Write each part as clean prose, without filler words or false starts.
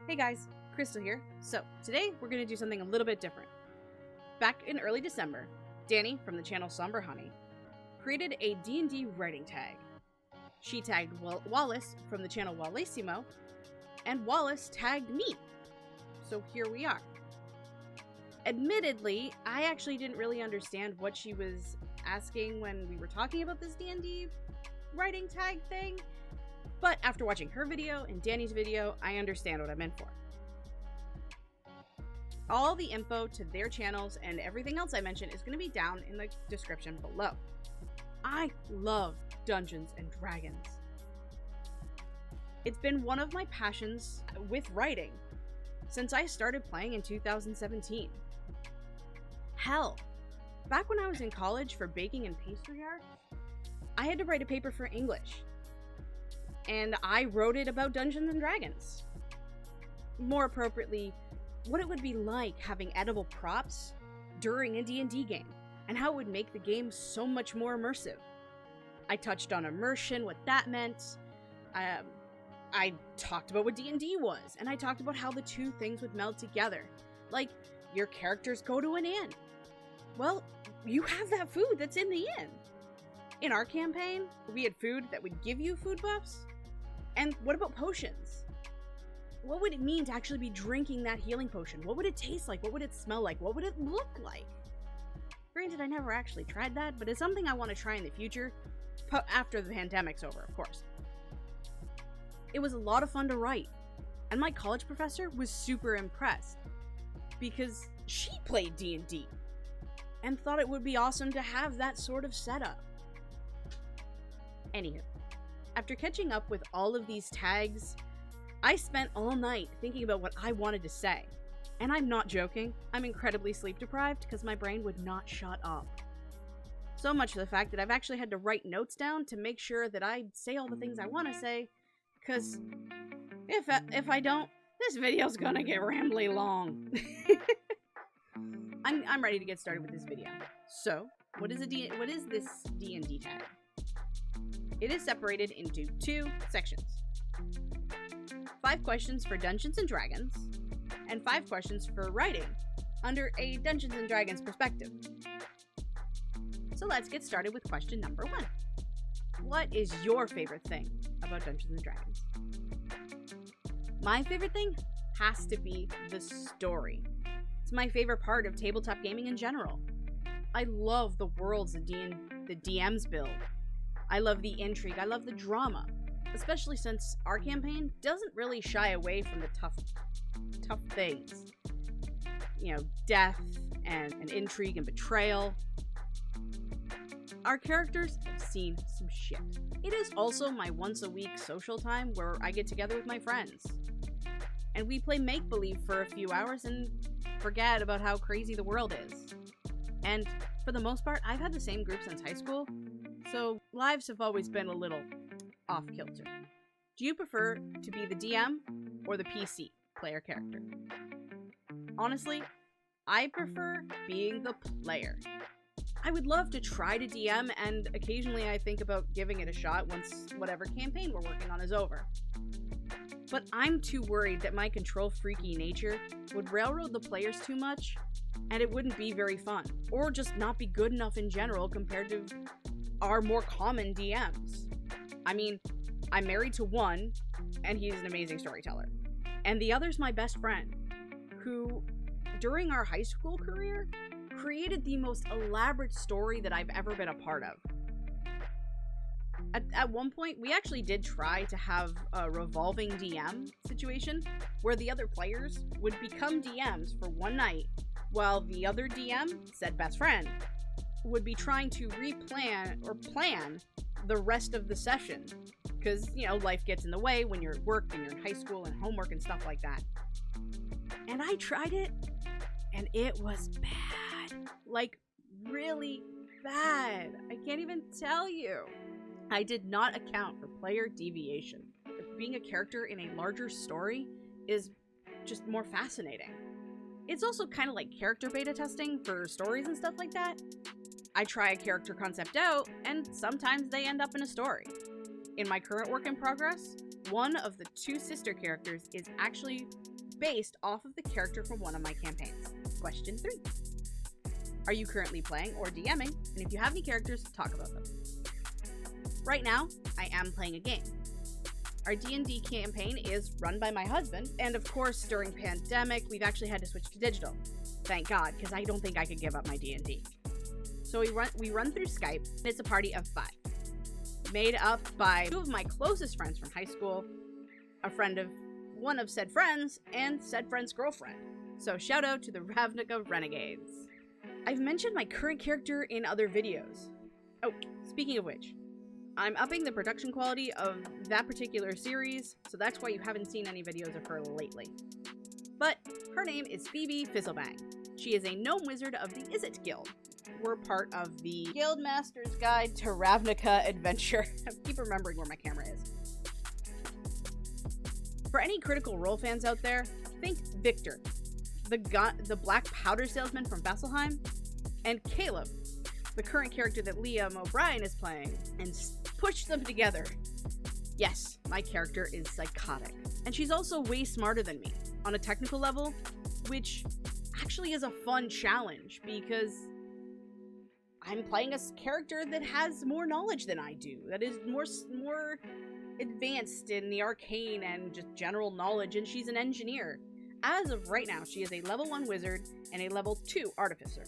Hey guys, Crystal here. So, today we're going to do something a little bit different. Back in early December, Danny from the channel Somber Honey created a D&D writing tag. She tagged Wallis from the channel Wallissimo, and Wallis tagged me. So here we are. Admittedly, I actually didn't really understand what she was asking when we were talking about this D&D writing tag thing, but after watching her video and Danny's video, I understand what I'm in for. All the info to their channels and everything else I mentioned is going to be down in the description below. I love Dungeons and Dragons. It's been one of my passions with writing since I started playing in 2017. Hell, back when I was in college for baking and pastry art, I had to write a paper for English. And I wrote it about Dungeons and Dragons. More appropriately, what it would be like having edible props during a D&D game, and how it would make the game so much more immersive. I touched on immersion, what that meant. I talked about what D&D was, and I talked about how the two things would meld together. Like, your characters go to an inn. Well, you have that food that's in the inn. In our campaign, we had food that would give you food buffs. And what about potions? What would it mean to actually be drinking that healing potion? What would it taste like? What would it smell like? What would it look like? Granted, I never actually tried that, but it's something I want to try in the future, after the pandemic's over, of course. It was a lot of fun to write, and my college professor was super impressed, because she played D&D, and thought it would be awesome to have that sort of setup. Anywho, after catching up with all of these tags, I spent all night thinking about what I wanted to say. And I'm not joking, I'm incredibly sleep deprived because my brain would not shut up. So much for the fact that I've actually had to write notes down to make sure that I say all the things I want to say, because if I don't, this video's gonna get rambly long. I'm ready to get started with this video. So, what is this D&D tag? It is separated into 2 sections. 5 questions for Dungeons and Dragons, and 5 questions for writing under a Dungeons and Dragons perspective. So let's get started with question number 1. What is your favorite thing about Dungeons and Dragons? My favorite thing has to be the story. It's my favorite part of tabletop gaming in general. I love the worlds the DMs build. I love the intrigue, I love the drama, especially since our campaign doesn't really shy away from the tough things. You know, death and intrigue and betrayal. Our characters have seen some shit. It is also my once a week social time where I get together with my friends. And we play make-believe for a few hours and forget about how crazy the world is. And for the most part, I've had the same group since high school, so lives have always been a little off-kilter. Do you prefer to be the DM or the PC player character? Honestly, I prefer being the player. I would love to try to DM, and occasionally I think about giving it a shot once whatever campaign we're working on is over. But I'm too worried that my control-freaky nature would railroad the players too much, and it wouldn't be very fun, or just not be good enough in general compared to our more common DMs. I mean, I'm married to one, and he's an amazing storyteller. And the other's my best friend, who, during our high school career, created the most elaborate story that I've ever been a part of. At one point, we actually did try to have a revolving DM situation, where the other players would become DMs for one night, while the other DM, said best friend, would be trying to plan the rest of the session. Because, you know, life gets in the way when you're at work and you're in high school and homework and stuff like that. And I tried it, and it was bad. Like, really bad. I can't even tell you. I did not account for player deviation. Being a character in a larger story is just more fascinating. It's also kind of like character beta testing for stories and stuff like that. I try a character concept out, and sometimes they end up in a story. In my current work in progress, one of the 2 sister characters is actually based off of the character from one of my campaigns. Question 3. Are you currently playing or DMing? And if you have any characters, talk about them. Right now, I am playing a game. Our D&D campaign is run by my husband, and of course, during pandemic, we've actually had to switch to digital. Thank God, because I don't think I could give up my D&D. So we run through Skype, and it's a party of 5. Made up by 2 of my closest friends from high school, a friend of one of said friends, and said friend's girlfriend. So shout out to the Ravnica Renegades. I've mentioned my current character in other videos. Oh, speaking of which, I'm upping the production quality of that particular series, so that's why you haven't seen any videos of her lately. But her name is Phoebe Fizzlebang. She is a gnome wizard of the Izzet Guild. We're part of the Guildmaster's Guide to Ravnica Adventure. I keep remembering where my camera is. For any Critical Role fans out there, think Victor, the black powder salesman from Vasselheim, and Caleb, the current character that Liam O'Brien is playing, and push them together. Yes, my character is psychotic. And she's also way smarter than me on a technical level, which actually is a fun challenge because I'm playing a character that has more knowledge than I do, that is more advanced in the arcane and just general knowledge, and she's an engineer. As of right now, she is a level 1 wizard and a level 2 artificer.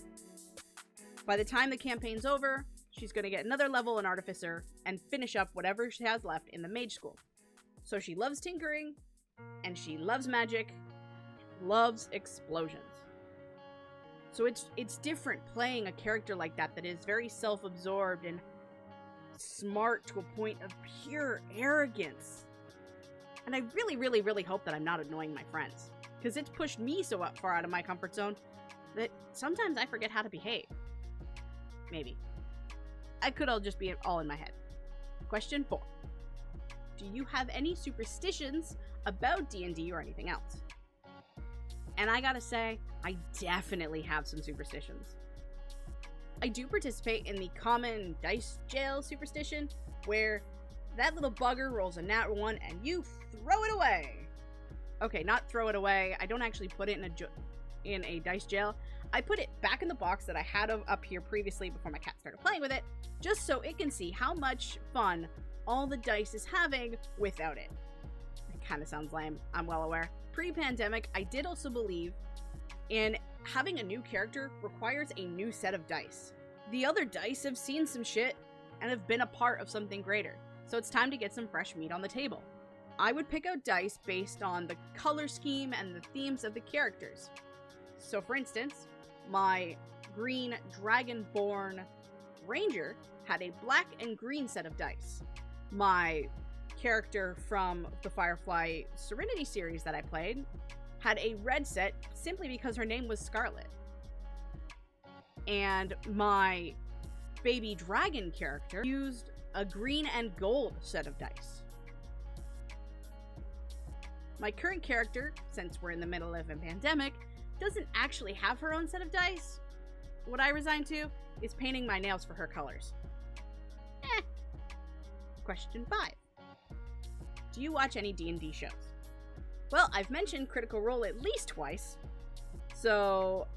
By the time the campaign's over, she's going to get another level in artificer and finish up whatever she has left in the mage school. So she loves tinkering, and she loves magic, loves explosions. So it's different playing a character like that is very self-absorbed and smart to a point of pure arrogance. And I really, really, really hope that I'm not annoying my friends, because it's pushed me so far out of my comfort zone that sometimes I forget how to behave. Maybe. I could all just be all in my head. Question 4. Do you have any superstitions about D&D or anything else? And I gotta say, I definitely have some superstitions. I do participate in the common dice jail superstition, where that little bugger rolls a nat 1 and you throw it away. Okay, not throw it away. I don't actually put it in a dice jail. I put it back in the box that I had up here previously before my cat started playing with it, just so it can see how much fun all the dice is having without it. It kind of sounds lame, I'm well aware. Pre-pandemic, I did also believe in having a new character requires a new set of dice. The other dice have seen some shit and have been a part of something greater, so it's time to get some fresh meat on the table. I would pick out dice based on the color scheme and the themes of the characters. So for instance, my green dragonborn ranger had a black and green set of dice. My character from the Firefly Serenity series that I played had a red set simply because her name was Scarlet. And my baby dragon character used a green and gold set of dice. My current character, since we're in the middle of a pandemic, doesn't actually have her own set of dice. What I resigned to is painting my nails for her colors. Question 5. Do you watch any D&D shows? Well, I've mentioned Critical Role at least twice, so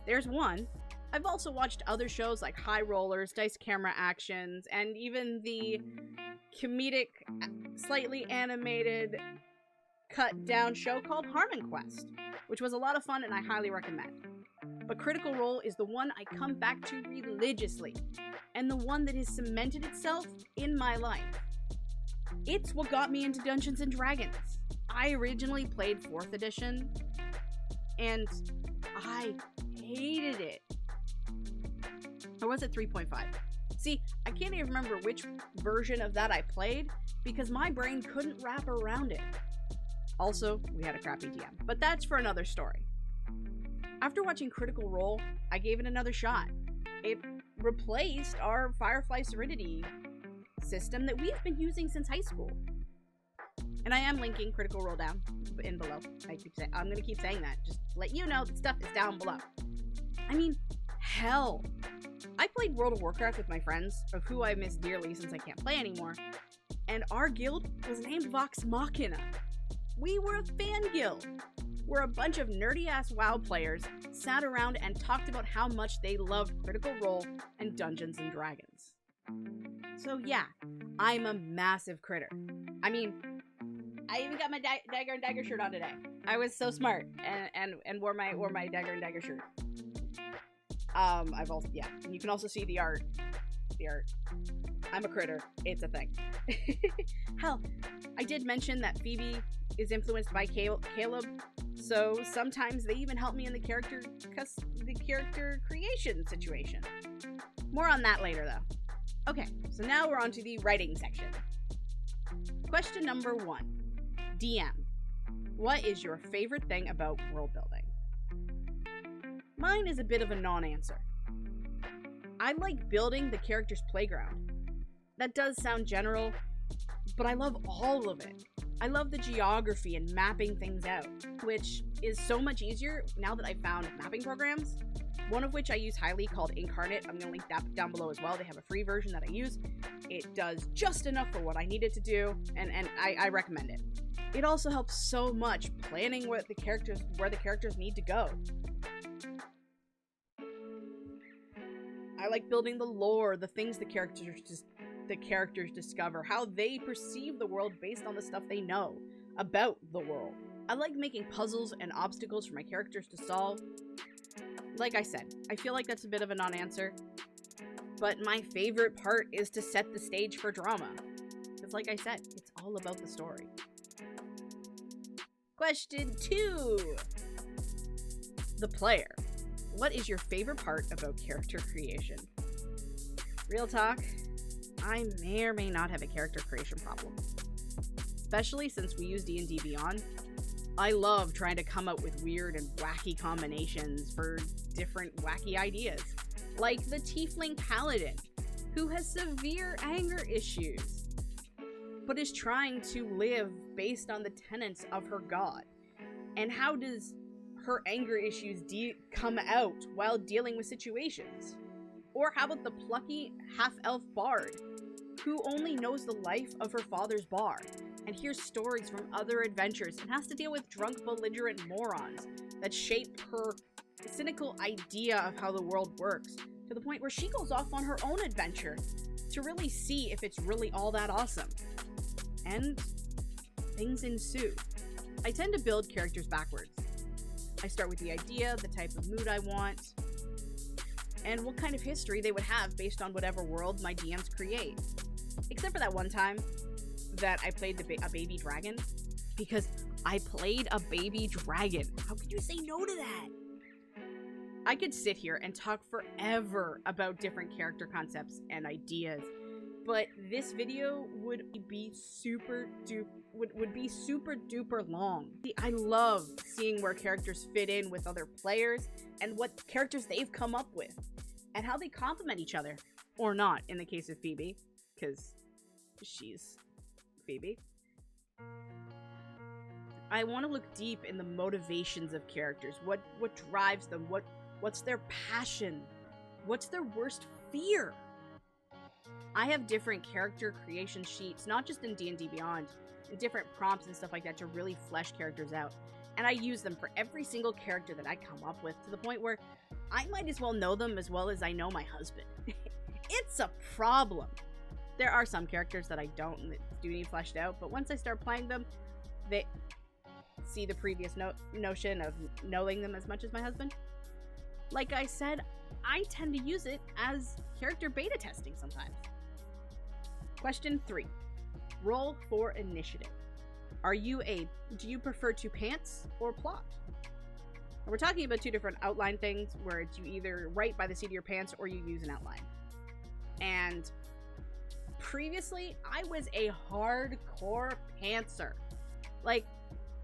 there's one. I've also watched other shows like High Rollers, Dice Camera Actions, and even the comedic, slightly animated, cut-down show called Harmon Quest, which was a lot of fun and I highly recommend. But Critical Role is the one I come back to religiously, and the one that has cemented itself in my life. It's what got me into Dungeons & Dragons. I originally played 4th edition, and I hated it. Or was it 3.5? See, I can't even remember which version of that I played, because my brain couldn't wrap around it. Also, we had a crappy DM, but that's for another story. After watching Critical Role, I gave it another shot. It replaced our Firefly Serenity system that we've been using since high school. And I am linking Critical Role down in below. I'm gonna keep saying that, just to let you know that stuff is down below. I mean, hell. I played World of Warcraft with my friends, of who I miss dearly since I can't play anymore, and our guild was named Vox Machina. We were a fan guild, where a bunch of nerdy-ass WoW players sat around and talked about how much they loved Critical Role and Dungeons & Dragons. So yeah, I'm a massive critter. I mean, I even got my Dagger and Dagger shirt on today. I was so smart and wore my Dagger and Dagger shirt. I've also, yeah, and you can also see the art. I'm a critter. It's a thing. Hell, I did mention that Phoebe is influenced by Caleb, so sometimes they even help me in the character creation situation. More on that later, though. Okay, so now we're on to the writing section. Question number 1. DM. What is your favorite thing about world building? Mine is a bit of a non-answer. I like building the character's playground. That does sound general, but I love all of it. I love the geography and mapping things out, which is so much easier now that I've found mapping programs, one of which I use highly called Incarnate. I'm going to link that down below as well. They have a free version that I use. It does just enough for what I need it to do, and I recommend it. It also helps so much planning where the characters need to go. I like building the lore, the things the characters discover, how they perceive the world based on the stuff they know about the world. I like making puzzles and obstacles for my characters to solve. Like I said, I feel like that's a bit of a non-answer, but my favorite part is to set the stage for drama. Because like I said, it's all about the story. Question 2. The player. What is your favorite part about character creation? Real talk, I may or may not have a character creation problem. Especially since we use D&D Beyond. I love trying to come up with weird and wacky combinations for different wacky ideas. Like the Tiefling Paladin, who has severe anger issues, but is trying to live based on the tenets of her god. And how does her anger issues come out while dealing with situations? Or how about the plucky half-elf bard, who only knows the life of her father's bar, and hears stories from other adventures, and has to deal with drunk, belligerent morons that shape her cynical idea of how the world works, to the point where she goes off on her own adventure to really see if it's really all that awesome. And things ensue. I tend to build characters backwards. I start with the idea, the type of mood I want, and what kind of history they would have based on whatever world my DMs create. Except for that one time that I played a baby dragon, because I played a baby dragon. How could you say no to that? I could sit here and talk forever about different character concepts and ideas, but this video would be super duper long. I love seeing where characters fit in with other players and what characters they've come up with and how they complement each other, or not in the case of Phoebe, because she's Phoebe. I want to look deep in the motivations of characters. What drives them? What's their passion? What's their worst fear? I have different character creation sheets, not just in D&D Beyond, and different prompts and stuff like that to really flesh characters out. And I use them for every single character that I come up with, to the point where I might as well know them as well as I know my husband. It's a problem. There are some characters that I don't do need fleshed out, but once I start playing them, they see the previous notion of knowing them as much as my husband. Like I said, I tend to use it as character beta testing sometimes. Question 3. Roll for initiative. Do you prefer to pants or plot? And we're talking about two different outline things, where it's you either write by the seat of your pants or you use an outline. And previously, I was a hardcore pantser. Like,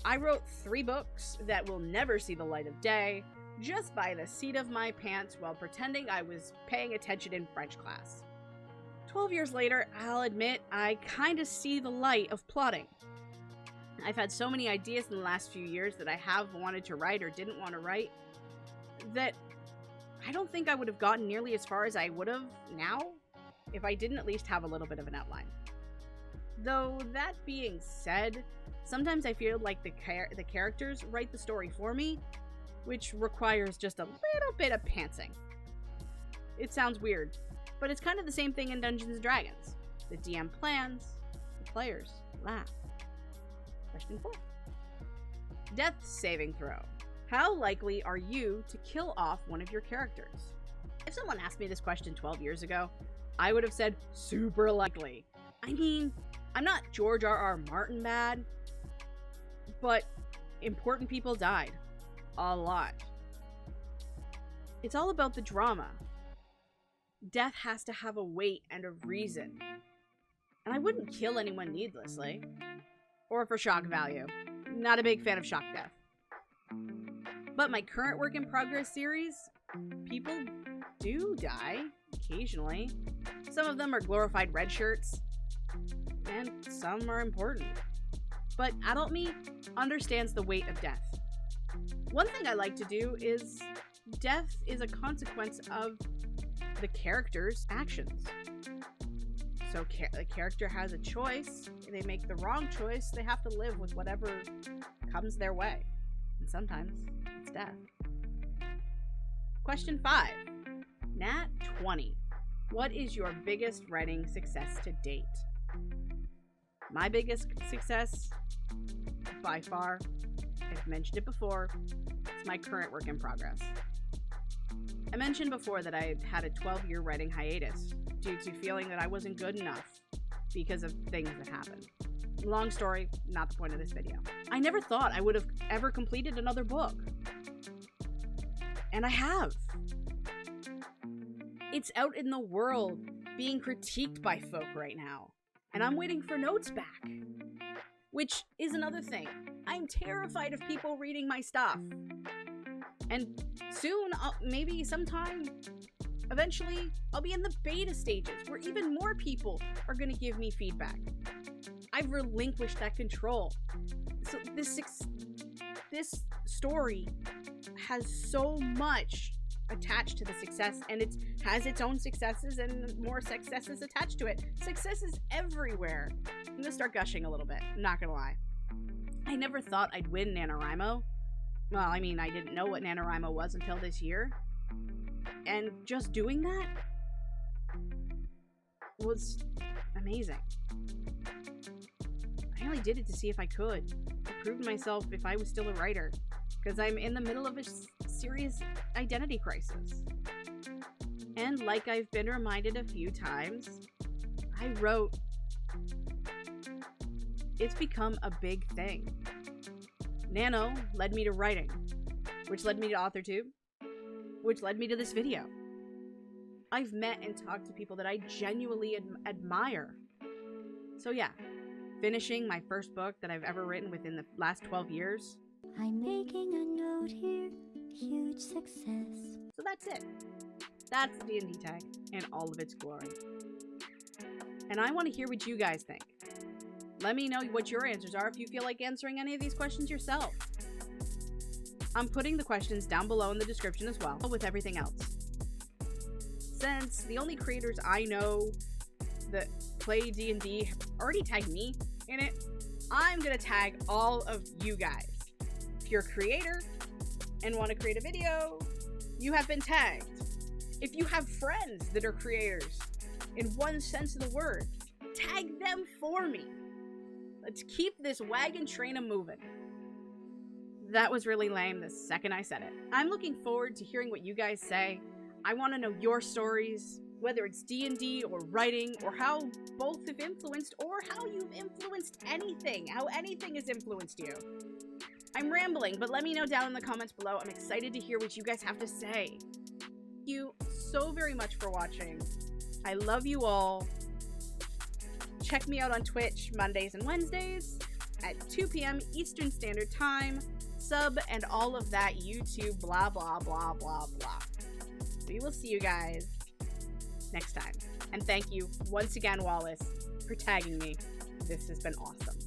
I wrote 3 books that will never see the light of day, just by the seat of my pants while pretending I was paying attention in French class. 12 years later, I'll admit, I kind of see the light of plotting. I've had so many ideas in the last few years that I have wanted to write or didn't want to write, that I don't think I would have gotten nearly as far as I would have now if I didn't at least have a little bit of an outline. Though, that being said, Sometimes I feel like the characters write the story for me, which requires just a little bit of pantsing. It sounds weird, but it's kind of the same thing in Dungeons & Dragons. The DM plans, the players laugh. Question 4. Death saving throw. How likely are you to kill off one of your characters? If someone asked me this question 12 years ago, I would have said super likely. I mean, I'm not George R.R. Martin bad, but important people died. A lot. It's all about the drama. Death has to have a weight and a reason. And I wouldn't kill anyone needlessly. Or for shock value. Not a big fan of shock death. But my current work in progress series, people do die occasionally. Some of them are glorified red shirts, and some are important. But adult me understands the weight of death. One thing I like to do is death is a consequence of the character's actions. So the character has a choice. If they make the wrong choice, they have to live with whatever comes their way. And sometimes it's death. Question 5. Nat 20. What is your biggest writing success to date? My biggest success, by far, I've mentioned it before, it's my current work in progress. I mentioned before that I had a 12-year writing hiatus due to feeling that I wasn't good enough because of things that happened. Long story, not the point of this video. I never thought I would have ever completed another book. And I have. It's out in the world being critiqued by folk right now. And I'm waiting for notes back. Which is another thing. I'm terrified of people reading my stuff. And soon, maybe sometime, eventually, I'll be in the beta stages where even more people are going to give me feedback. I've relinquished that control. So this story has so much attached to the success, and it has its own successes and more successes attached to it. Success is everywhere. I'm gonna start gushing a little bit, I'm not gonna lie. I never thought I'd win NaNoWriMo. Well, I mean, I didn't know what NaNoWriMo was until this year. And just doing that was amazing. I only did it to see if I could. To prove to myself if I was still a writer. Because I'm in the middle of a serious identity crisis. And like I've been reminded a few times, I wrote. It's become a big thing. Nano led me to writing, which led me to AuthorTube, which led me to this video. I've met and talked to people that I genuinely admire. So yeah, finishing my first book that I've ever written within the last 12 years. I'm making a note here, huge success. So that's it. That's the D&D tag in all of its glory. And I want to hear what you guys think. Let me know what your answers are if you feel like answering any of these questions yourself. I'm putting the questions down below in the description as well, with everything else. Since the only creators I know that play D&D have already tagged me in it, I'm gonna tag all of you guys. If you're a creator and want to create a video, you have been tagged. If you have friends that are creators, in one sense of the word, tag them for me. Let's keep this wagon train a-moving. That was really lame the second I said it. I'm looking forward to hearing what you guys say. I want to know your stories, whether it's D&D or writing, or how both have influenced, or how you've influenced anything, how anything has influenced you. I'm rambling, but let me know down in the comments below. I'm excited to hear what you guys have to say. Thank you so very much for watching. I love you all. Check me out on Twitch Mondays and Wednesdays at 2 p.m. Eastern Standard Time. Sub and all of that YouTube blah blah blah blah blah. We will see you guys next time. And thank you once again, Wallis, for tagging me. This has been awesome.